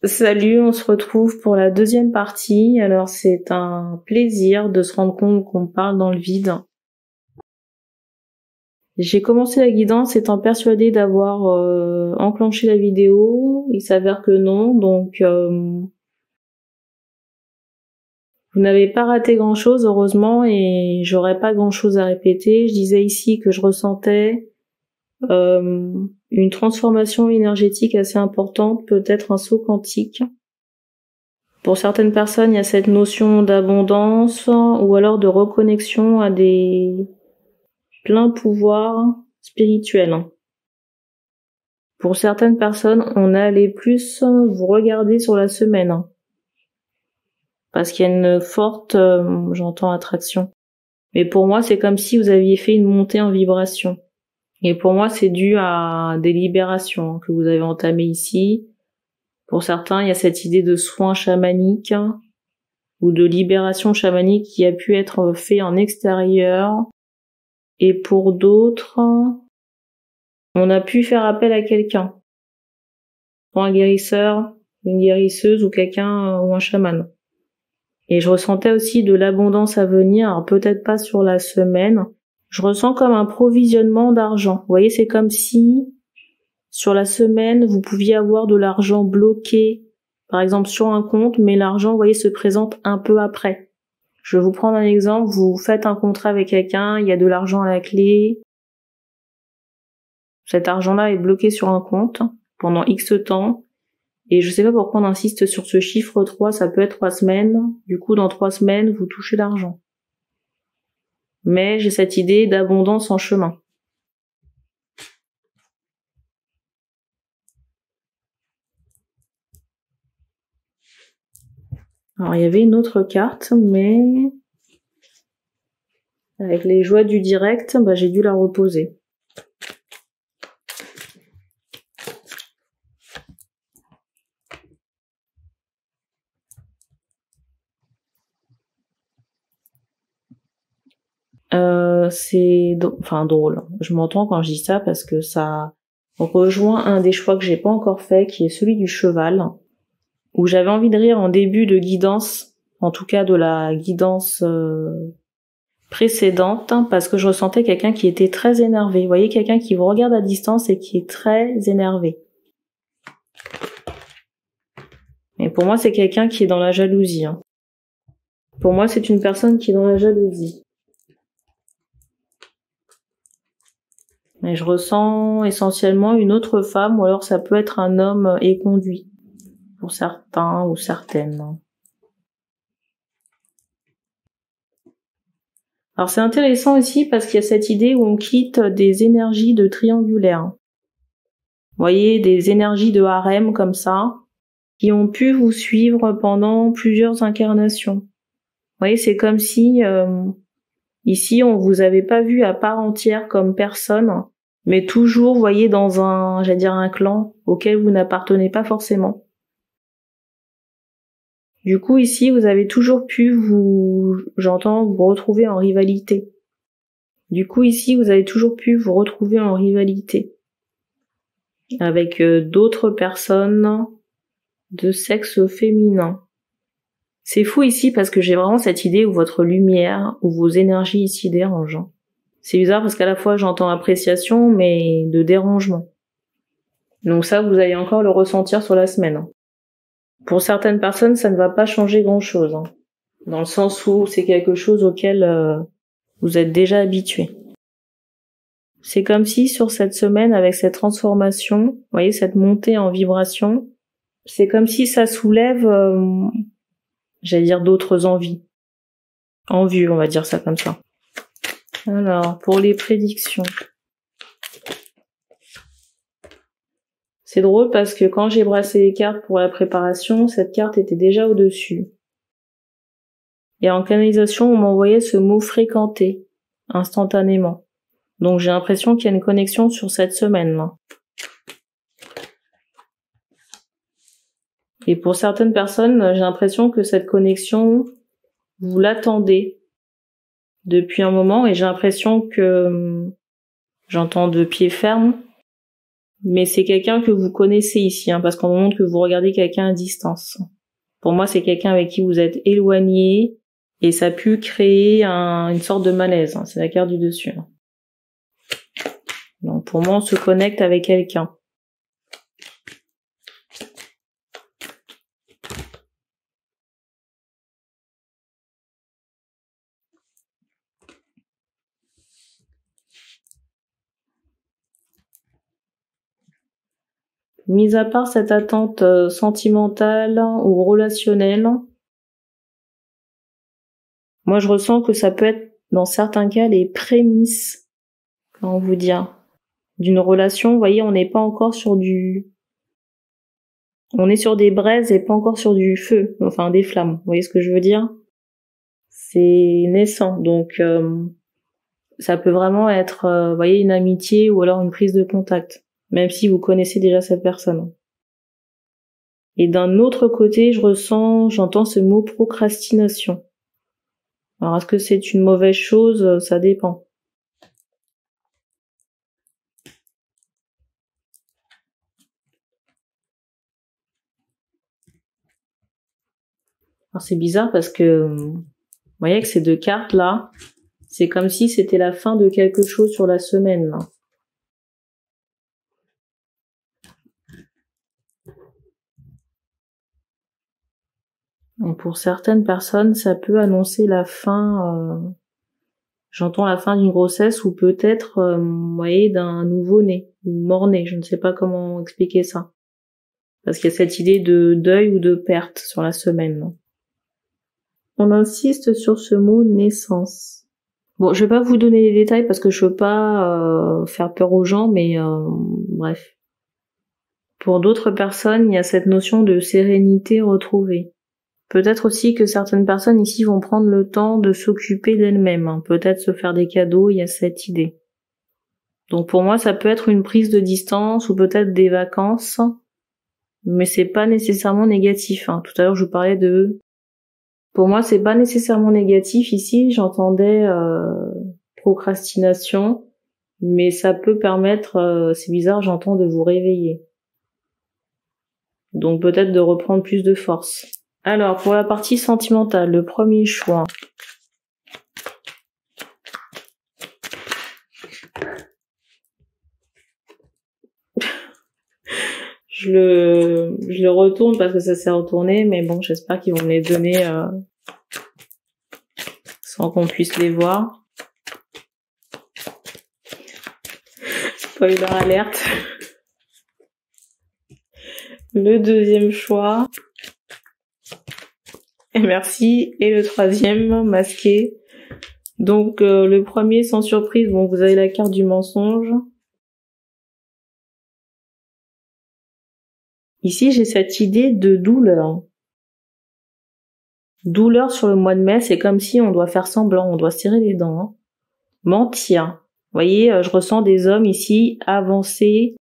Salut, on se retrouve pour la deuxième partie. Alors c'est un plaisir de se rendre compte qu'on parle dans le vide. J'ai commencé la guidance étant persuadée d'avoir enclenché la vidéo. Il s'avère que non, donc vous n'avez pas raté grand-chose heureusement et j'aurais pas grand-chose à répéter. Je disais ici que je ressentais une transformation énergétique assez importante, peut-être un saut quantique. Pour certaines personnes, il y a cette notion d'abondance ou alors de reconnexion à des pleins pouvoirs spirituels. Pour certaines personnes, on allait plus vous regarder sur la semaine parce qu'il y a une forte, j'entends, attraction. Mais pour moi, c'est comme si vous aviez fait une montée en vibration. Et pour moi, c'est dû à des libérations que vous avez entamées ici. Pour certains, il y a cette idée de soins chamaniques ou de libération chamanique qui a pu être fait en extérieur. Et pour d'autres, on a pu faire appel à quelqu'un. Pour un guérisseur, une guérisseuse ou quelqu'un ou un chaman. Et je ressentais aussi de l'abondance à venir, alors peut-être pas sur la semaine. Je ressens comme un provisionnement d'argent. Vous voyez, c'est comme si sur la semaine, vous pouviez avoir de l'argent bloqué, par exemple sur un compte, mais l'argent, vous voyez, se présente un peu après. Je vais vous prendre un exemple, vous faites un contrat avec quelqu'un, il y a de l'argent à la clé. Cet argent-là est bloqué sur un compte pendant X temps. Et je sais pas pourquoi on insiste sur ce chiffre 3, ça peut être 3 semaines. Du coup, dans 3 semaines, vous touchez l'argent. Mais j'ai cette idée d'abondance en chemin. Alors, il y avait une autre carte, mais avec les joies du direct, j'ai dû la reposer. C'est drôle. Je m'entends quand je dis ça parce que ça rejoint un des choix que j'ai pas encore fait, qui est celui du cheval, où j'avais envie de rire en début de guidance, en tout cas de la guidance précédente, parce que je ressentais quelqu'un qui était très énervé. Vous voyez, quelqu'un qui vous regarde à distance et qui est très énervé. Et pour moi, c'est quelqu'un qui est dans la jalousie. Pour moi, c'est une personne qui est dans la jalousie. Et je ressens essentiellement une autre femme, ou alors ça peut être un homme éconduit, pour certains ou certaines. Alors c'est intéressant aussi parce qu'il y a cette idée où on quitte des énergies de triangulaire. Vous voyez, des énergies de harem comme ça, qui ont pu vous suivre pendant plusieurs incarnations. Vous voyez, c'est comme si ici on vous avait pas vu à part entière comme personne, mais toujours, vous voyez, dans un clan auquel vous n'appartenez pas forcément. Du coup, ici, vous avez toujours pu vous retrouver en rivalité. Du coup, ici, vous avez toujours pu vous retrouver en rivalité avec d'autres personnes de sexe féminin. C'est fou ici parce que j'ai vraiment cette idée où votre lumière, où vos énergies ici dérangent. C'est bizarre parce qu'à la fois j'entends appréciation, mais de dérangement. Donc ça, vous allez encore le ressentir sur la semaine. Pour certaines personnes, ça ne va pas changer grand-chose, dans le sens où c'est quelque chose auquel vous êtes déjà habitué. C'est comme si sur cette semaine, avec cette transformation, vous voyez, cette montée en vibration, c'est comme si ça soulève, d'autres envies. En vue, on va dire ça comme ça. Alors, pour les prédictions. C'est drôle parce que quand j'ai brassé les cartes pour la préparation, cette carte était déjà au-dessus. Et en canalisation, on m'envoyait ce mot fréquenter, instantanément. Donc j'ai l'impression qu'il y a une connexion sur cette semaine-là. Et pour certaines personnes, j'ai l'impression que cette connexion, vous l'attendez depuis un moment, et j'ai l'impression que j'entends de pied ferme, Mais c'est quelqu'un que vous connaissez ici, hein, parce qu'on me montre que vous regardez quelqu'un à distance. Pour moi, c'est quelqu'un avec qui vous êtes éloigné et ça a pu créer une sorte de malaise. Hein. C'est la carte du dessus. Hein. Donc pour moi, on se connecte avec quelqu'un. Mis à part cette attente sentimentale ou relationnelle, moi je ressens que ça peut être dans certains cas les prémices, comment vous dire, d'une relation. Vous voyez, on n'est pas encore sur on est sur des braises et pas encore sur du feu, enfin des flammes. Vous voyez ce que je veux dire? C'est naissant, donc ça peut vraiment être, vous voyez, une amitié ou alors une prise de contact, même si vous connaissez déjà cette personne. Et d'un autre côté, j'entends ce mot procrastination. Alors, est-ce que c'est une mauvaise chose? Ça dépend. Alors, c'est bizarre parce que, vous voyez, avec ces deux cartes-là, c'est comme si c'était la fin de quelque chose sur la semaine, là. Et pour certaines personnes, ça peut annoncer la fin, j'entends la fin d'une grossesse ou peut-être, vous voyez, d'un nouveau-né ou mort-né. Je ne sais pas comment expliquer ça. Parce qu'il y a cette idée de deuil ou de perte sur la semaine. Non. On insiste sur ce mot naissance. Bon, je vais pas vous donner les détails parce que je veux pas faire peur aux gens, mais bref. Pour d'autres personnes, il y a cette notion de sérénité retrouvée. Peut-être aussi que certaines personnes ici vont prendre le temps de s'occuper d'elles-mêmes, hein. Peut-être se faire des cadeaux, il y a cette idée. Donc pour moi, ça peut être une prise de distance ou peut-être des vacances, mais c'est pas nécessairement négatif. Hein. Tout à l'heure, je vous parlais de... Pour moi, c'est pas nécessairement négatif ici, j'entendais procrastination, mais ça peut permettre, c'est bizarre, j'entends de vous réveiller. Donc peut-être de reprendre plus de force. Alors, pour la partie sentimentale, le premier choix. Je le retourne parce que ça s'est retourné, mais bon, j'espère qu'ils vont me les donner sans qu'on puisse les voir. Spoiler alerte. Le deuxième choix. Et merci. Et le troisième, masqué. Donc, le premier, sans surprise, bon, vous avez la carte du mensonge. Ici, j'ai cette idée de douleur. Douleur sur le mois de mai, c'est comme si on doit faire semblant, on doit serrer les dents. Hein. Mentir. Vous voyez, je ressens des hommes ici avancer,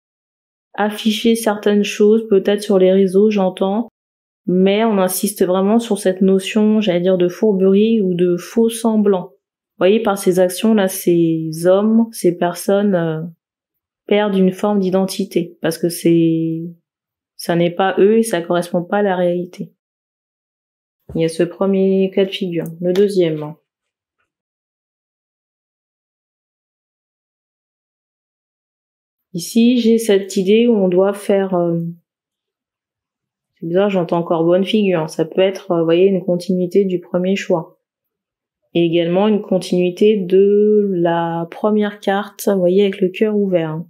afficher certaines choses, peut-être sur les réseaux, j'entends, mais on insiste vraiment sur cette notion, j'allais dire, de fourberie ou de faux semblant. Vous voyez, par ces actions-là, ces hommes, ces personnes perdent une forme d'identité, parce que ça n'est pas eux et ça correspond pas à la réalité. Il y a ce premier cas de figure. Le deuxième. Ici, j'ai cette idée où on doit faire... c'est bizarre, j'entends encore bonne figure. Ça peut être, vous voyez, une continuité du premier choix. Et également une continuité de la première carte, vous voyez, avec le cœur ouvert.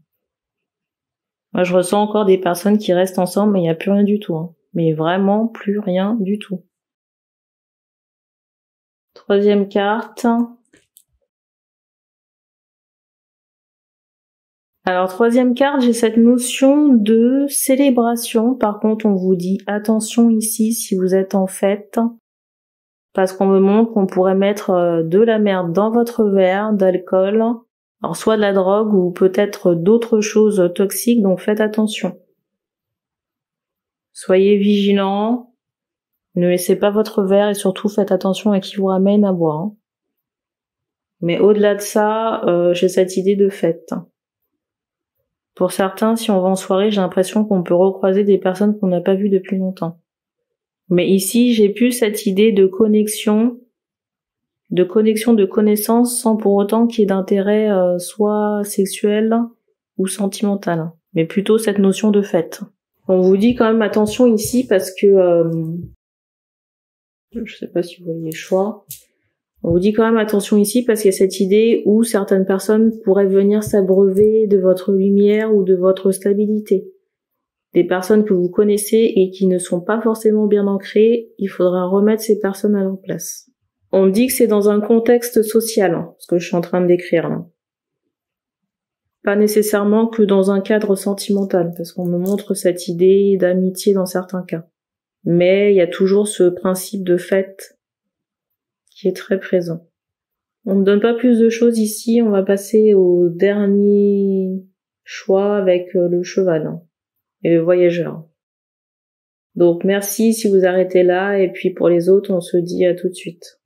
Moi, je ressens encore des personnes qui restent ensemble, mais il n'y a plus rien du tout. Hein. Mais vraiment plus rien du tout. Troisième carte. Alors, troisième carte, j'ai cette notion de célébration. Par contre, on vous dit attention ici si vous êtes en fête. Parce qu'on me montre qu'on pourrait mettre de la merde dans votre verre d'alcool. Alors, soit de la drogue ou peut-être d'autres choses toxiques, donc faites attention. Soyez vigilants. Ne laissez pas votre verre et surtout faites attention à qui vous ramène à boire. Hein. Mais au-delà de ça, j'ai cette idée de fête. Pour certains, si on va en soirée, j'ai l'impression qu'on peut recroiser des personnes qu'on n'a pas vues depuis longtemps. Mais ici, j'ai plus cette idée de connexion, de connaissance, sans pour autant qu'il y ait d'intérêt soit sexuel ou sentimental, mais plutôt cette notion de fête. On vous dit quand même attention ici parce que je sais pas si vous voyez le choix. On vous dit quand même attention ici parce qu'il y a cette idée où certaines personnes pourraient venir s'abreuver de votre lumière ou de votre stabilité. Des personnes que vous connaissez et qui ne sont pas forcément bien ancrées, il faudra remettre ces personnes à leur place. On me dit que c'est dans un contexte social, ce que je suis en train de décrire là. Pas nécessairement que dans un cadre sentimental, parce qu'on me montre cette idée d'amitié dans certains cas. Mais il y a toujours ce principe de fête qui est très présent. On ne donne pas plus de choses ici, on va passer au dernier choix avec le cheval et le voyageur. Donc merci si vous arrêtez là, et puis pour les autres, on se dit à tout de suite.